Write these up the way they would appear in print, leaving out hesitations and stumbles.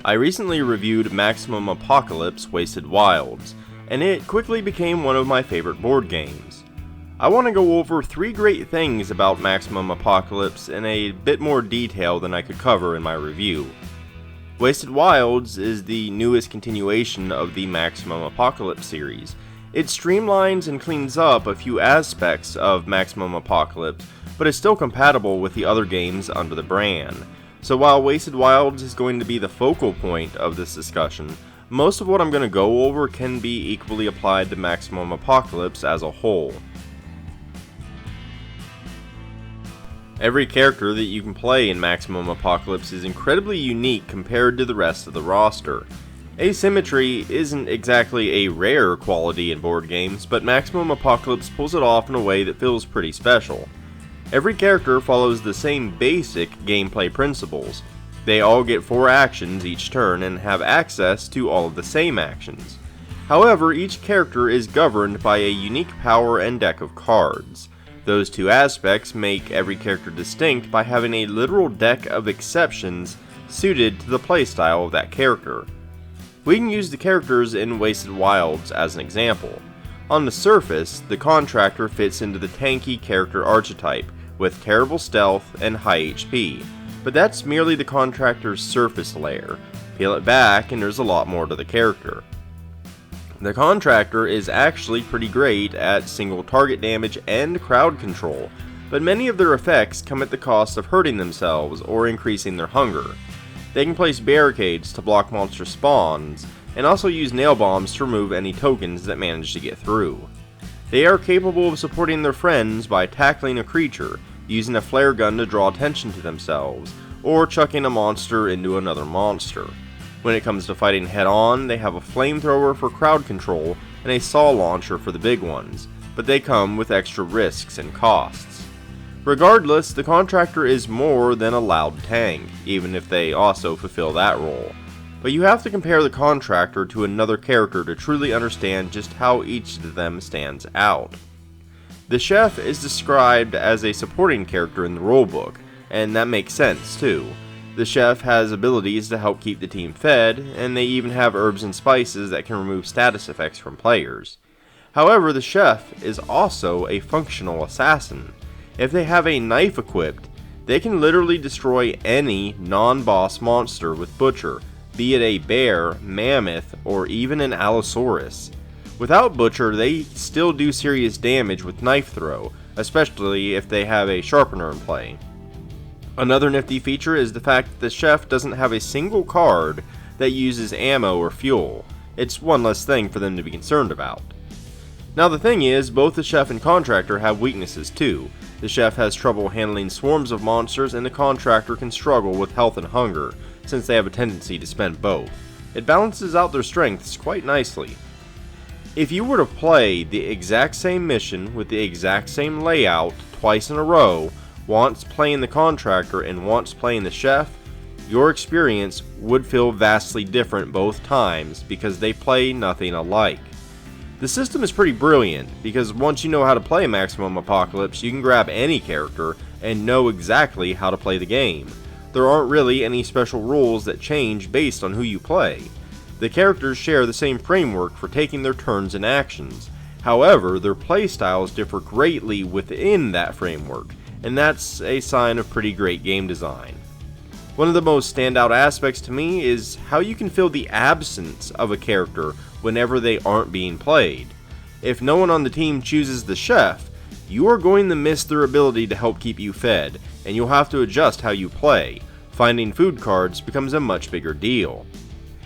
I recently reviewed Maximum Apocalypse Wasted Wilds, and it quickly became one of my favorite board games. I want to go over 3 great things about Maximum Apocalypse in a bit more detail than I could cover in my review. Wasted Wilds is the newest continuation of the Maximum Apocalypse series. It streamlines and cleans up a few aspects of Maximum Apocalypse, but is still compatible with the other games under the brand. So while Wasted Wilds is going to be the focal point of this discussion, most of what I'm going to go over can be equally applied to Maximum Apocalypse as a whole. Every character that you can play in Maximum Apocalypse is incredibly unique compared to the rest of the roster. Asymmetry isn't exactly a rare quality in board games, but Maximum Apocalypse pulls it off in a way that feels pretty special. Every character follows the same basic gameplay principles. They all get 4 actions each turn and have access to all of the same actions. However, each character is governed by a unique power and deck of cards. Those 2 aspects make every character distinct by having a literal deck of exceptions suited to the playstyle of that character. We can use the characters in Wasted Wilds as an example. On the surface, the Contractor fits into the tanky character archetype, with terrible stealth and high HP, but that's merely the Contractor's surface layer. Peel it back and there's a lot more to the character. The Contractor is actually pretty great at single target damage and crowd control, but many of their effects come at the cost of hurting themselves or increasing their hunger. They can place barricades to block monster spawns, and also use nail bombs to remove any tokens that manage to get through. They are capable of supporting their friends by tackling a creature, using a flare gun to draw attention to themselves, or chucking a monster into another monster. When it comes to fighting head-on, they have a flamethrower for crowd control and a saw launcher for the big ones, but they come with extra risks and costs. Regardless, the Contractor is more than a loud tank, even if they also fulfill that role. But you have to compare the Contractor to another character to truly understand just how each of them stands out. The Chef is described as a supporting character in the rulebook, and that makes sense too. The Chef has abilities to help keep the team fed, and they even have herbs and spices that can remove status effects from players. However, the Chef is also a functional assassin. If they have a knife equipped, they can literally destroy any non-boss monster with Butcher, be it a bear, mammoth, or even an Allosaurus. Without Butcher, they still do serious damage with knife throw, especially if they have a sharpener in play. Another nifty feature is the fact that the Chef doesn't have a single card that uses ammo or fuel. It's one less thing for them to be concerned about. Now the thing is, both the Chef and Contractor have weaknesses too. The Chef has trouble handling swarms of monsters, and the Contractor can struggle with health and hunger, since they have a tendency to spend both. It balances out their strengths quite nicely. If you were to play the exact same mission with the exact same layout twice in a row, once playing the Contractor and once playing the Chef, your experience would feel vastly different both times because they play nothing alike. The system is pretty brilliant because once you know how to play Maximum Apocalypse, you can grab any character and know exactly how to play the game. There aren't really any special rules that change based on who you play. The characters share the same framework for taking their turns and actions. However, their playstyles differ greatly within that framework, and that's a sign of pretty great game design. One of the most standout aspects to me is how you can feel the absence of a character whenever they aren't being played. If no one on the team chooses the Chef, you are going to miss their ability to help keep you fed, and you'll have to adjust how you play. Finding food cards becomes a much bigger deal.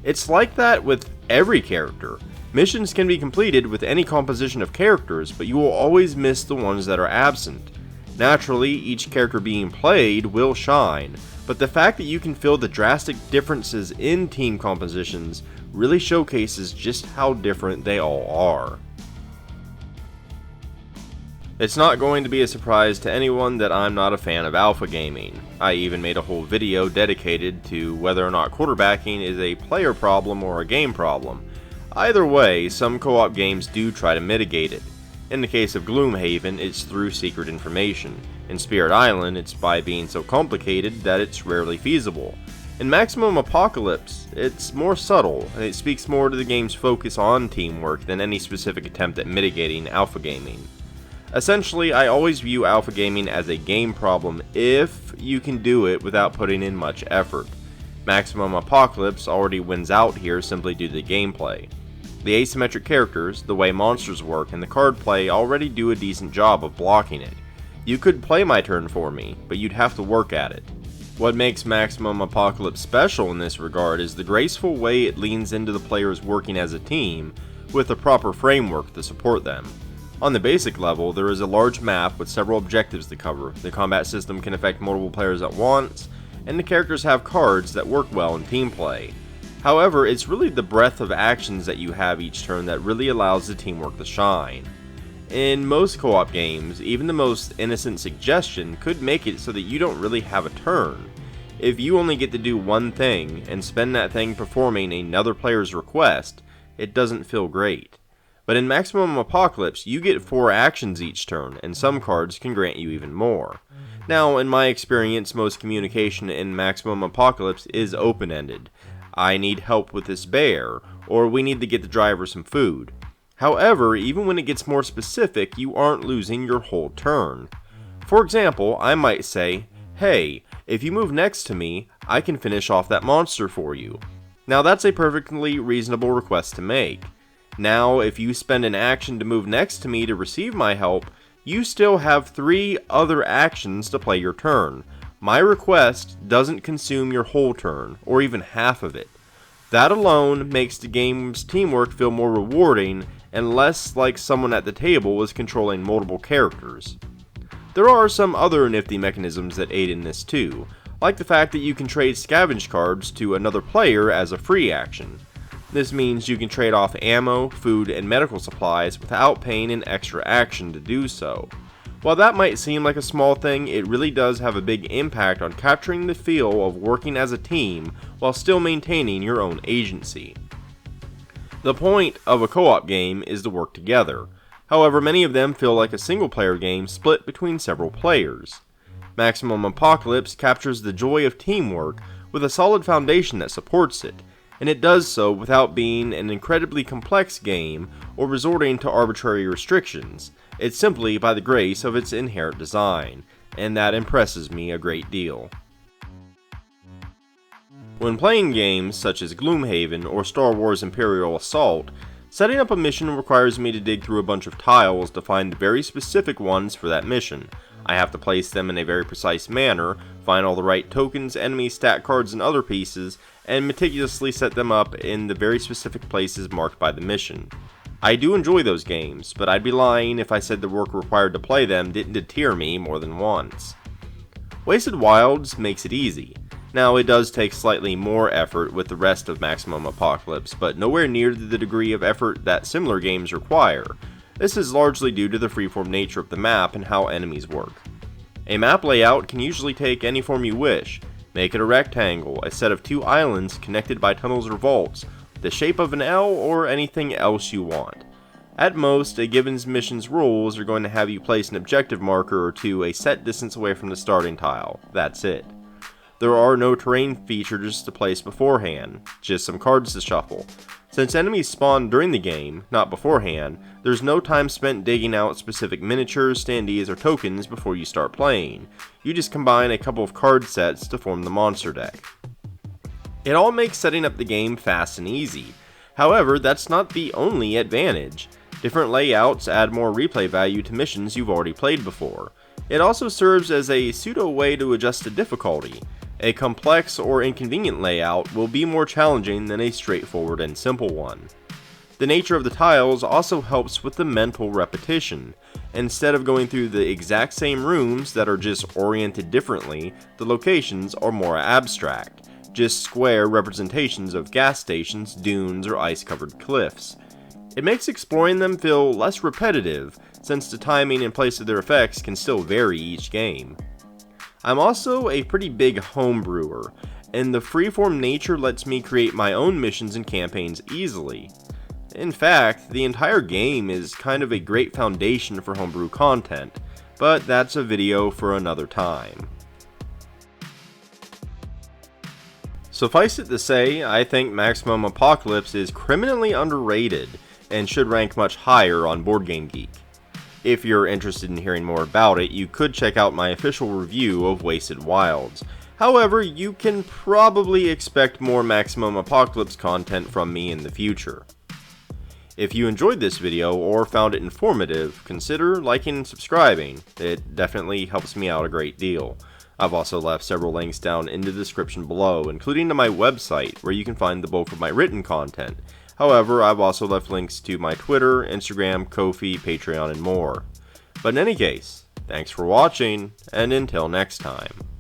It's like that with every character. Missions can be completed with any composition of characters, but you will always miss the ones that are absent. Naturally, each character being played will shine, but the fact that you can feel the drastic differences in team compositions really showcases just how different they all are. It's not going to be a surprise to anyone that I'm not a fan of alpha gaming. I even made a whole video dedicated to whether or not quarterbacking is a player problem or a game problem. Either way, some co-op games do try to mitigate it. In the case of Gloomhaven, it's through secret information. In Spirit Island, it's by being so complicated that it's rarely feasible. In Maximum Apocalypse, it's more subtle, and it speaks more to the game's focus on teamwork than any specific attempt at mitigating alpha gaming. Essentially, I always view alpha gaming as a game problem if you can do it without putting in much effort. Maximum Apocalypse already wins out here simply due to the gameplay. The asymmetric characters, the way monsters work, and the card play already do a decent job of blocking it. You could play my turn for me, but you'd have to work at it. What makes Maximum Apocalypse special in this regard is the graceful way it leans into the players working as a team with the proper framework to support them. On the basic level, there is a large map with several objectives to cover, the combat system can affect multiple players at once, and the characters have cards that work well in team play. However, it's really the breadth of actions that you have each turn that really allows the teamwork to shine. In most co-op games, even the most innocent suggestion could make it so that you don't really have a turn. If you only get to do one thing, and spend that thing performing another player's request, it doesn't feel great. But in Maximum Apocalypse, you get 4 actions each turn, and some cards can grant you even more. Now, in my experience, most communication in Maximum Apocalypse is open-ended. I need help with this bear, or we need to get the driver some food. However, even when it gets more specific, you aren't losing your whole turn. For example, I might say, hey, if you move next to me, I can finish off that monster for you. Now that's a perfectly reasonable request to make. Now, if you spend an action to move next to me to receive my help, you still have 3 other actions to play your turn. My request doesn't consume your whole turn, or even half of it. That alone makes the game's teamwork feel more rewarding and less like someone at the table is controlling multiple characters. There are some other nifty mechanisms that aid in this too, like the fact that you can trade scavenge cards to another player as a free action. This means you can trade off ammo, food, and medical supplies without paying an extra action to do so. While that might seem like a small thing, it really does have a big impact on capturing the feel of working as a team while still maintaining your own agency. The point of a co-op game is to work together. However, many of them feel like a single-player game split between several players. Maximum Apocalypse captures the joy of teamwork with a solid foundation that supports it, and it does so without being an incredibly complex game or resorting to arbitrary restrictions. It's simply by the grace of its inherent design, and that impresses me a great deal. When playing games such as Gloomhaven or Star Wars Imperial Assault, setting up a mission requires me to dig through a bunch of tiles to find very specific ones for that mission. I have to place them in a very precise manner, find all the right tokens, enemies, stat cards, and other pieces, and meticulously set them up in the very specific places marked by the mission. I do enjoy those games, but I'd be lying if I said the work required to play them didn't deter me more than once. Wasted Wilds makes it easy. Now, it does take slightly more effort with the rest of Maximum Apocalypse, but nowhere near the degree of effort that similar games require. This is largely due to the freeform nature of the map and how enemies work. A map layout can usually take any form you wish. Make it a rectangle, a set of 2 islands connected by tunnels or vaults, the shape of an L, or anything else you want. At most, a given mission's rules are going to have you place an objective marker or 2 a set distance away from the starting tile. That's it. There are no terrain features to place beforehand, just some cards to shuffle. Since enemies spawn during the game, not beforehand, there's no time spent digging out specific miniatures, standees, or tokens before you start playing. You just combine a couple of card sets to form the monster deck. It all makes setting up the game fast and easy. However, that's not the only advantage. Different layouts add more replay value to missions you've already played before. It also serves as a pseudo way to adjust the difficulty. A complex or inconvenient layout will be more challenging than a straightforward and simple one. The nature of the tiles also helps with the mental repetition. Instead of going through the exact same rooms that are just oriented differently, the locations are more abstract, just square representations of gas stations, dunes, or ice-covered cliffs. It makes exploring them feel less repetitive, since the timing and place of their effects can still vary each game. I'm also a pretty big homebrewer, and the freeform nature lets me create my own missions and campaigns easily. In fact, the entire game is kind of a great foundation for homebrew content, but that's a video for another time. Suffice it to say, I think Maximum Apocalypse is criminally underrated and should rank much higher on BoardGameGeek. If you're interested in hearing more about it, you could check out my official review of Wasted Wilds. However, you can probably expect more Maximum Apocalypse content from me in the future. If you enjoyed this video or found it informative, consider liking and subscribing. It definitely helps me out a great deal. I've also left several links down in the description below, including to my website, where you can find the bulk of my written content. However, I've also left links to my Twitter, Instagram, Ko-fi, Patreon, and more. But in any case, thanks for watching, and until next time.